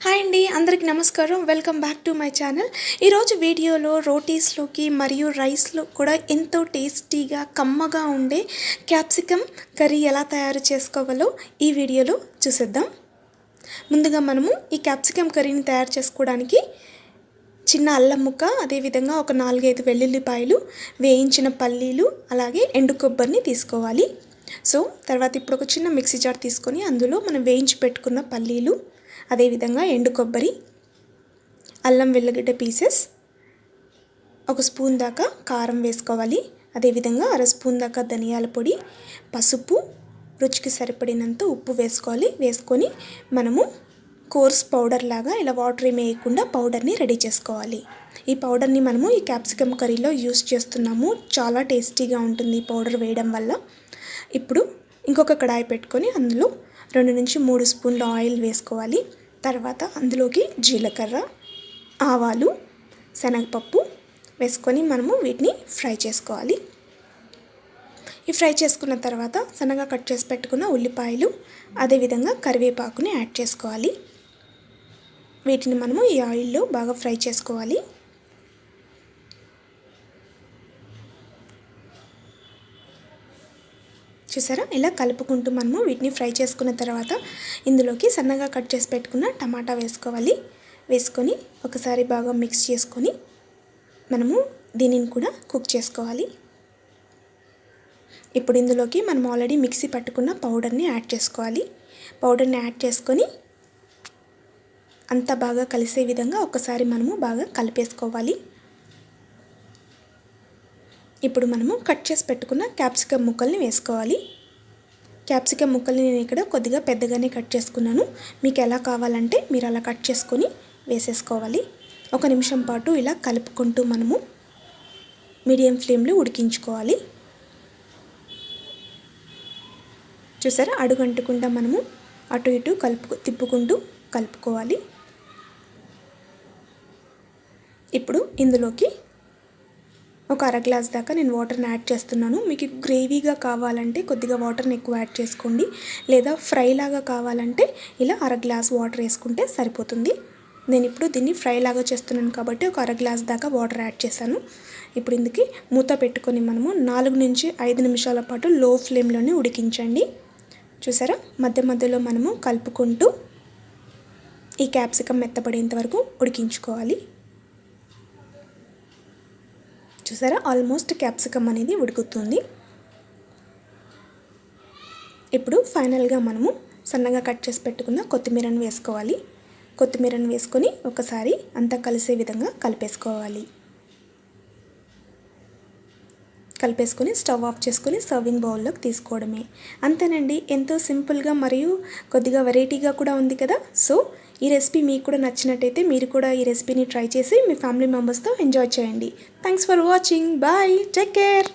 Hi అండి, అందరికీ నమస్కారం. Welcome back to my channel. ఈరోజు వీడియోలో రోటీస్లోకి మరియు రైస్లో కూడా ఎంతో టేస్టీగా కమ్మగా ఉండే క్యాప్సికమ్ కర్రీ ఎలా తయారు చేసుకోవాలో ఈ వీడియోలో చూసేద్దాం. ముందుగా మనము ఈ క్యాప్సికమ్ కర్రీని తయారు చేసుకోవడానికి చిన్న అల్లం ముక్క, అదేవిధంగా ఒక 4-5 వెల్లుల్లిపాయలు, వేయించిన పల్లీలు, అలాగే ఎండు కొబ్బరిని తీసుకోవాలి. సో తర్వాత ఇప్పుడు ఒక చిన్న మిక్సీ జార్ తీసుకొని అందులో మనం వేయించి పెట్టుకున్న పల్లీలు, అదేవిధంగా ఎండు కొబ్బరి, అల్లం వెల్లిగడ్డ పీసెస్, 1 స్పూన్ దాకా కారం వేసుకోవాలి. అదేవిధంగా 1/2 స్పూన్ దాకా ధనియాల పొడి, పసుపు, రుచికి సరిపడినంత ఉప్పు వేసుకోవాలి. వేసుకొని మనము కోర్స్ పౌడర్ లాగా ఇలా వాటర్ ఏమి వేయకుండా పౌడర్ని రెడీ చేసుకోవాలి. ఈ పౌడర్ని మనము ఈ క్యాప్సికమ్ కర్రీలో యూస్ చేస్తున్నాము. చాలా టేస్టీగా ఉంటుంది ఈ పౌడర్ వేయడం వల్ల. ఇప్పుడు ఇంకొక కడాయి పెట్టుకొని అందులో 2 నుంచి 3 స్పూన్ల ఆయిల్ వేసుకోవాలి. తర్వాత అందులోకి జీలకర్ర, ఆవాలు, శనగపప్పు వేసుకొని మనము వీటిని ఫ్రై చేసుకోవాలి. ఈ ఫ్రై చేసుకున్న తర్వాత సన్నగా కట్ చేసి పెట్టుకున్న ఉల్లిపాయలు, అదేవిధంగా కరివేపాకుని యాడ్ చేసుకోవాలి. వీటిని మనము ఈ ఆయిల్లో బాగా ఫ్రై చేసుకోవాలి. చూసారా, ఇలా కలుపుకుంటూ మనము వీటిని ఫ్రై చేసుకున్న తర్వాత ఇందులోకి సన్నగా కట్ చేసి పెట్టుకున్న టమాటా వేసుకోవాలి. వేసుకొని ఒకసారి బాగా మిక్స్ చేసుకొని మనము దీనిని కూడా కుక్ చేసుకోవాలి. ఇప్పుడు ఇందులోకి మనం ఆల్రెడీ మిక్సీ పట్టుకున్న పౌడర్ని యాడ్ చేసుకోవాలి. పౌడర్ని యాడ్ చేసుకొని అంతా బాగా కలిసే విధంగా ఒకసారి మనము బాగా కలిపేసుకోవాలి. ఇప్పుడు మనము కట్ చేసి పెట్టుకున్న క్యాప్సికమ్ ముక్కల్ని వేసుకోవాలి. క్యాప్సికమ్ ముక్కల్ని నేను ఇక్కడ కొద్దిగా పెద్దగానే కట్ చేసుకున్నాను. మీకు ఎలా కావాలంటే మీరు అలా కట్ చేసుకొని వేసేసుకోవాలి. 1 నిమిషం పాటు ఇలా కలుపుకుంటూ మనము మీడియం ఫ్లేమ్లో ఉడికించుకోవాలి. చూసారా, అడుగంటకుండా మనము అటు ఇటు తిప్పుకుంటూ కలుపుకోవాలి. ఇప్పుడు ఇందులోకి ఒక 1/2 గ్లాస్ దాకా నేను వాటర్ని యాడ్ చేస్తున్నాను. మీకు గ్రేవీగా కావాలంటే కొద్దిగా వాటర్ని ఎక్కువ యాడ్ చేసుకోండి, లేదా ఫ్రై లాగా కావాలంటే ఇలా 1/2 గ్లాస్ వాటర్ వేసుకుంటే సరిపోతుంది. నేను ఇప్పుడు దీన్ని ఫ్రై లాగా చేస్తున్నాను కాబట్టి ఒక 1/2 గ్లాస్ దాకా వాటర్ యాడ్ చేశాను. ఇప్పుడు ఇందుకు మూత పెట్టుకొని మనము 4 నుంచి 5 నిమిషాల పాటు లో ఫ్లేమ్లోనే ఉడికించండి. చూసారా, మధ్య మధ్యలో మనము కలుపుకుంటూ ఈ క్యాప్సికమ్ మెత్తపడేంత వరకు ఉడికించుకోవాలి. చూసారా, ఆల్మోస్ట్ క్యాప్సికమ్ అనేది ఉడుకుతుంది. ఇప్పుడు ఫైనల్గా మనము సన్నగా కట్ చేసి పెట్టుకున్న కొత్తిమీరను వేసుకోవాలి. కొత్తిమీరను వేసుకొని ఒకసారి అంతా కలిసే విధంగా కలిపేసుకోవాలి. కలిపేసుకొని స్టవ్ ఆఫ్ చేసుకొని సర్వింగ్ బౌల్లోకి తీసుకోవడమే. అంతేనండి, ఎంతో సింపుల్గా మరియు కొద్దిగా వెరైటీగా కూడా ఉంది కదా. సో ఈ రెసిపీ మీకు కూడా నచ్చినట్టయితే మీరు కూడా ఈ రెసిపీని ట్రై చేసి మీ ఫ్యామిలీ మెంబర్స్తో ఎంజాయ్ చేయండి. Thanks for watching. Bye, take care.